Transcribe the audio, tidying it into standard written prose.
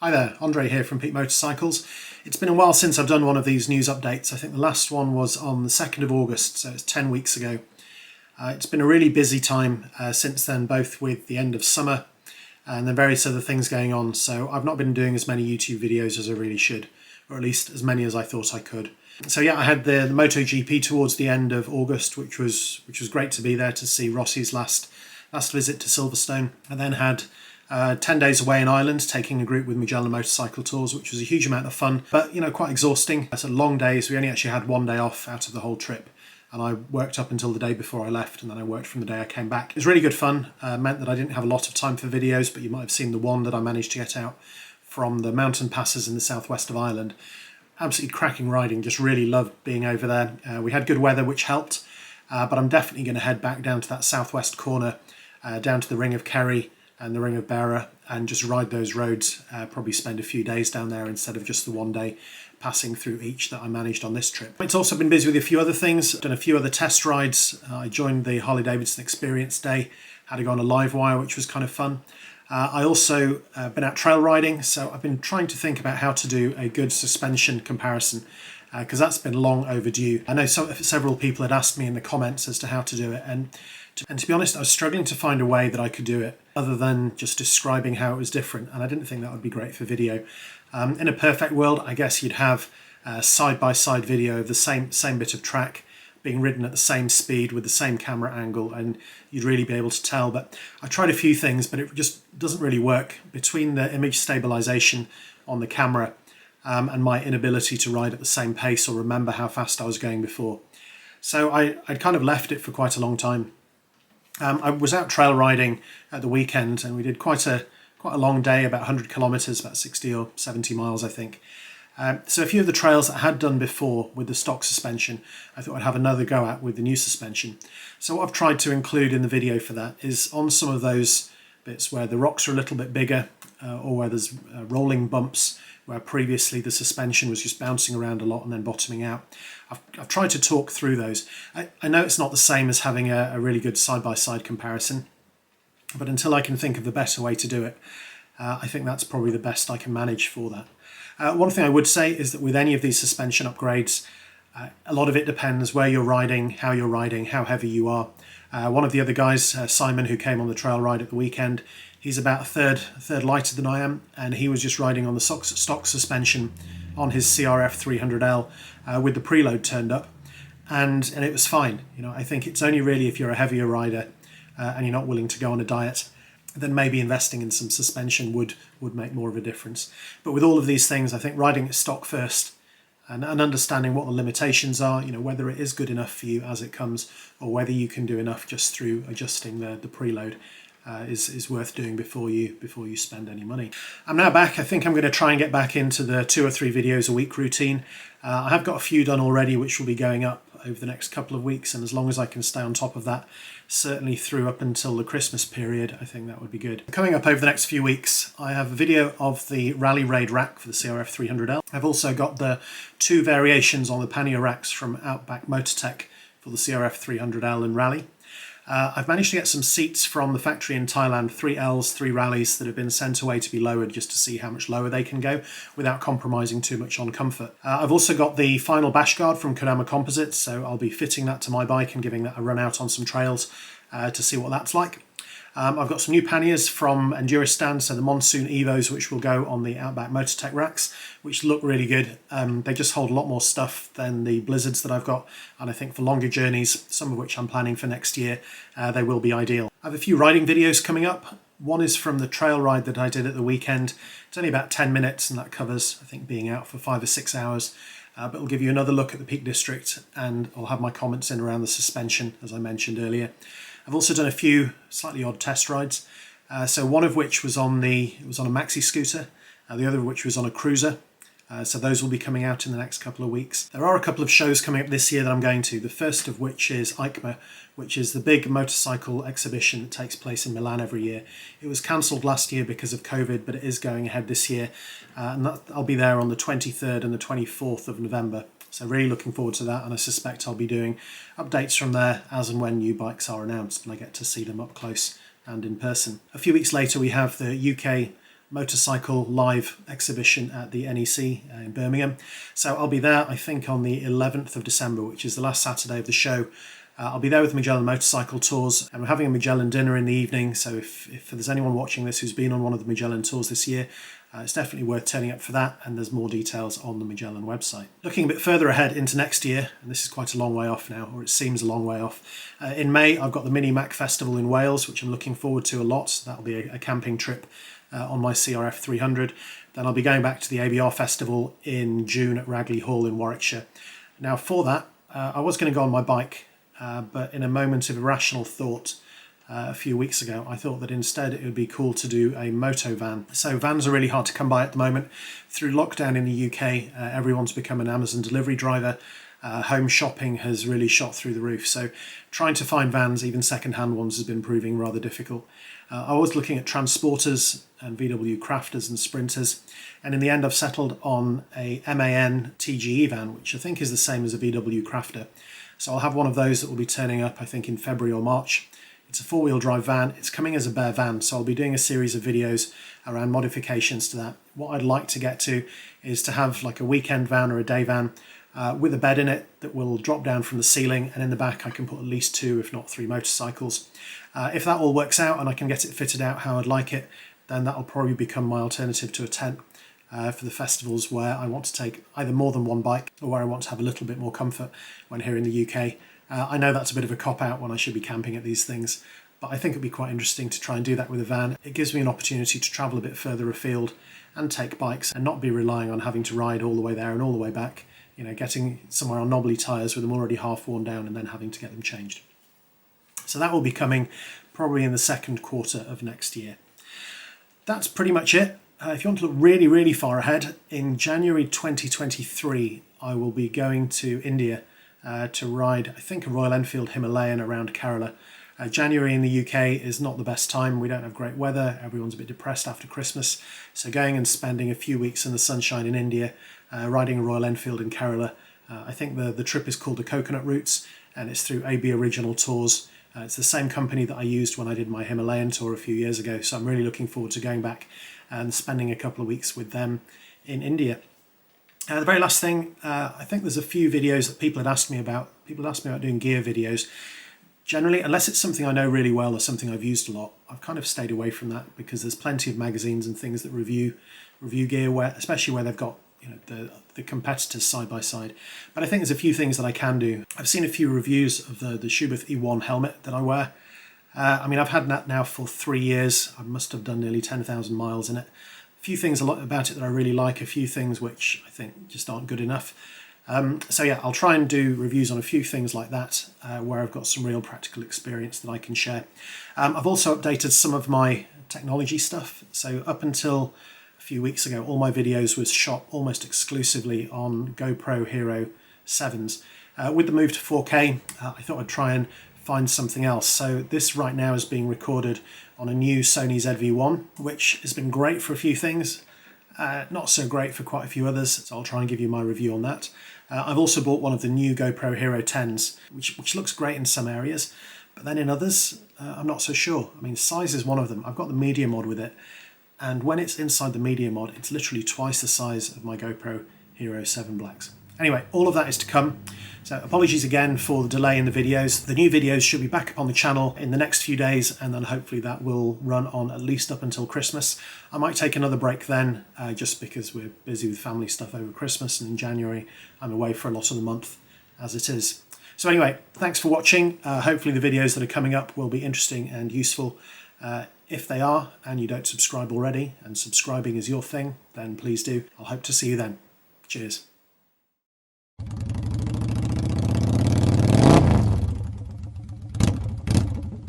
Hi there, Andre here from Peak Motorcycles. It's been a while since I've done one of these news updates. I think the last one was on the 2nd of August, so it's 10 weeks ago. It's been a really busy time since then, both with the end of summer and then various other things going on. So I've not been doing as many YouTube videos as I really should, or at least as many as I thought I could. So yeah, I had the MotoGP towards the end of August, which was great to be there to see Rossi's last visit to Silverstone. I then had 10 days away in Ireland, taking a group with Magellan Motorcycle Tours, which was a huge amount of fun, but quite exhausting. It's long days. We only actually had one day off out of the whole trip, and I worked up until the day before I left, and then I worked from the day I came back. It was really good fun. Meant that I didn't have a lot of time for videos, but you might have seen the one that I managed to get out from the mountain passes in the southwest of Ireland. Absolutely cracking riding, just really loved being over there. We had good weather, which helped, but I'm definitely going to head back down to that southwest corner, down to the Ring of Kerry and the Ring of Beara, and just ride those roads. Probably spend a few days down there instead of just the one day passing through each that I managed on this trip. It's also been busy with a few other things. Done a few other test rides. I joined the Harley-Davidson Experience Day, had to go on a live wire, which was kind of fun. I also been out trail riding, so I've been trying to think about how to do a good suspension comparison, because that's been long overdue. I know several people had asked me in the comments as to how to do it, and to be honest, I was struggling to find a way that I could do it other than just describing how it was different, and I didn't think that would be great for video. In a perfect world, I guess you'd have side-by-side video of the same bit of track being ridden at the same speed with the same camera angle, and you'd really be able to tell. But I tried a few things, but it just doesn't really work. Between the image stabilization on the camera and my inability to ride at the same pace or remember how fast I was going before. So I'd kind of left it for quite a long time. I was out trail riding at the weekend, and we did quite a long day, about 100 kilometers, about 60 or 70 miles, I think. So a few of the trails that I had done before with the stock suspension, I thought I'd have another go at with the new suspension. So what I've tried to include in the video for that is on some of those bits where the rocks are a little bit bigger, or where there's rolling bumps, where previously the suspension was just bouncing around a lot and then bottoming out. I've tried to talk through those. I know it's not the same as having a really good side-by-side comparison, but until I can think of the better way to do it, I think that's probably the best I can manage for that. One thing I would say is that with any of these suspension upgrades, a lot of it depends where you're riding, how heavy you are. One of the other guys, Simon, who came on the trail ride at the weekend, he's about a third lighter than I am, and he was just riding on the stock suspension on his CRF 300L with the preload turned up, and it was fine. I think it's only really if you're a heavier rider and you're not willing to go on a diet, then maybe investing in some suspension would make more of a difference. But with all of these things, I think riding it stock first and understanding what the limitations are, whether it is good enough for you as it comes, or whether you can do enough just through adjusting the preload, is worth doing before you spend any money. I'm now back. I think I'm going to try and get back into the 2 or 3 videos a week routine. I have got a few done already, which will be going up over the next couple of weeks, and as long as I can stay on top of that, certainly through up until the Christmas period, I think that would be good. Coming up over the next few weeks, I have a video of the Rally Raid rack for the CRF 300L. I've also got the 2 variations on the pannier racks from Outback Motortech for the CRF 300L and Rally. I've managed to get some seats from the factory in Thailand, 3 Ls, 3 Rallies that have been sent away to be lowered just to see how much lower they can go without compromising too much on comfort. I've also got the final bash guard from Kodama Composites, so I'll be fitting that to my bike and giving that a run out on some trails to see what that's like. I've got some new panniers from Enduristan, so the Monsoon Evos, which will go on the Outback Motortech racks, which look really good. They just hold a lot more stuff than the Blizzards that I've got, and I think for longer journeys, some of which I'm planning for next year, they will be ideal. I have a few riding videos coming up. One is from the trail ride that I did at the weekend. It's only about 10 minutes, and that covers, I think, being out for 5 or 6 hours. But it'll give you another look at the Peak District, and I'll have my comments in around the suspension, as I mentioned earlier. I've also done a few slightly odd test rides. So one of which was on a maxi scooter, the other of which was on a cruiser. So those will be coming out in the next couple of weeks. There are a couple of shows coming up this year that I'm going to, the first of which is EICMA, which is the big motorcycle exhibition that takes place in Milan every year. It was cancelled last year because of COVID, but it is going ahead this year. And I'll be there on the 23rd and the 24th of November. So really looking forward to that, and I suspect I'll be doing updates from there as and when new bikes are announced and I get to see them up close and in person. A few weeks later we have the UK motorcycle live exhibition at the NEC in Birmingham. So I'll be there, I think, on the 11th of December, which is the last Saturday of the show. I'll be there with Magellan Motorcycle Tours, and we're having a Magellan dinner in the evening, so if there's anyone watching this who's been on one of the Magellan tours this year, it's definitely worth turning up for that, and there's more details on the Magellan website. Looking a bit further ahead into next year, and this is quite a long way off now, or it seems a long way off, in May I've got the Mini Mac Festival in Wales, which I'm looking forward to a lot. That'll be a camping trip on my CRF 300. Then I'll be going back to the ABR Festival in June at Ragley Hall in Warwickshire. Now for that, I was going to go on my bike, but in a moment of irrational thought a few weeks ago, I thought that instead it would be cool to do a moto van. So vans are really hard to come by at the moment. Through lockdown in the UK, everyone's become an Amazon delivery driver. Home shopping has really shot through the roof. So trying to find vans, even second-hand ones, has been proving rather difficult. I was looking at transporters and VW crafters and sprinters, and in the end I've settled on a MAN TGE van, which I think is the same as a VW crafter. So I'll have one of those that will be turning up, I think, in February or March. It's a four-wheel drive van. It's coming as a bare van, so I'll be doing a series of videos around modifications to that. What I'd like to get to is to have like a weekend van or a day van with a bed in it that will drop down from the ceiling, and in the back I can put at least 2, if not 3 motorcycles. If that all works out and I can get it fitted out how I'd like it, then that'll probably become my alternative to a tent for the festivals where I want to take either more than one bike or where I want to have a little bit more comfort when here in the UK. I know that's a bit of a cop-out when I should be camping at these things, but I think it'd be quite interesting to try and do that with a van. It gives me an opportunity to travel a bit further afield and take bikes and not be relying on having to ride all the way there and all the way back, you know, getting somewhere on knobbly tyres with them already half worn down and then having to get them changed. So that will be coming probably in the second quarter of next year. That's pretty much it. If you want to look really, really far ahead, in January 2023 I will be going to India to ride, I think, a Royal Enfield Himalayan around Kerala. January in the UK is not the best time. We don't have great weather. Everyone's a bit depressed after Christmas. So going and spending a few weeks in the sunshine in India, riding a Royal Enfield in Kerala. I think the trip is called the Coconut Routes, and it's through AB Original Tours. It's the same company that I used when I did my Himalayan tour a few years ago, so I'm really looking forward to going back and spending a couple of weeks with them in India. The very last thing, I think there's a few videos that people had asked me about. People asked me about doing gear videos. Generally, unless it's something I know really well or something I've used a lot, I've kind of stayed away from that because there's plenty of magazines and things that review gear, especially where they've got, you know, the competitors side by side. But I think there's a few things that I can do. I've seen a few reviews of the Schuberth E1 helmet that I wear. I mean, I've had that now for 3 years. I must have done nearly 10,000 miles in it. A few things a lot about it that I really like, a few things which I think just aren't good enough. So yeah, I'll try and do reviews on a few things like that where I've got some real practical experience that I can share. I've also updated some of my technology stuff. So up until a few weeks ago, all my videos was shot almost exclusively on GoPro Hero 7s. With the move to 4K, I thought I'd try and find something else. So this right now is being recorded on a new Sony ZV-1, which has been great for a few things, not so great for quite a few others, so I'll try and give you my review on that. I've also bought one of the new GoPro Hero 10s, which looks great in some areas, but then in others, I'm not so sure. I mean, size is one of them. I've got the media mod with it, and when it's inside the media mod, it's literally twice the size of my GoPro Hero 7 Blacks. Anyway, all of that is to come. So apologies again for the delay in the videos. The new videos should be back up on the channel in the next few days, and then hopefully that will run on at least up until Christmas. I might take another break then, just because we're busy with family stuff over Christmas, and in January I'm away for a lot of the month as it is. So anyway, thanks for watching. Hopefully the videos that are coming up will be interesting and useful. If they are, and you don't subscribe already, and subscribing is your thing, then please do. I'll hope to see you then. Cheers.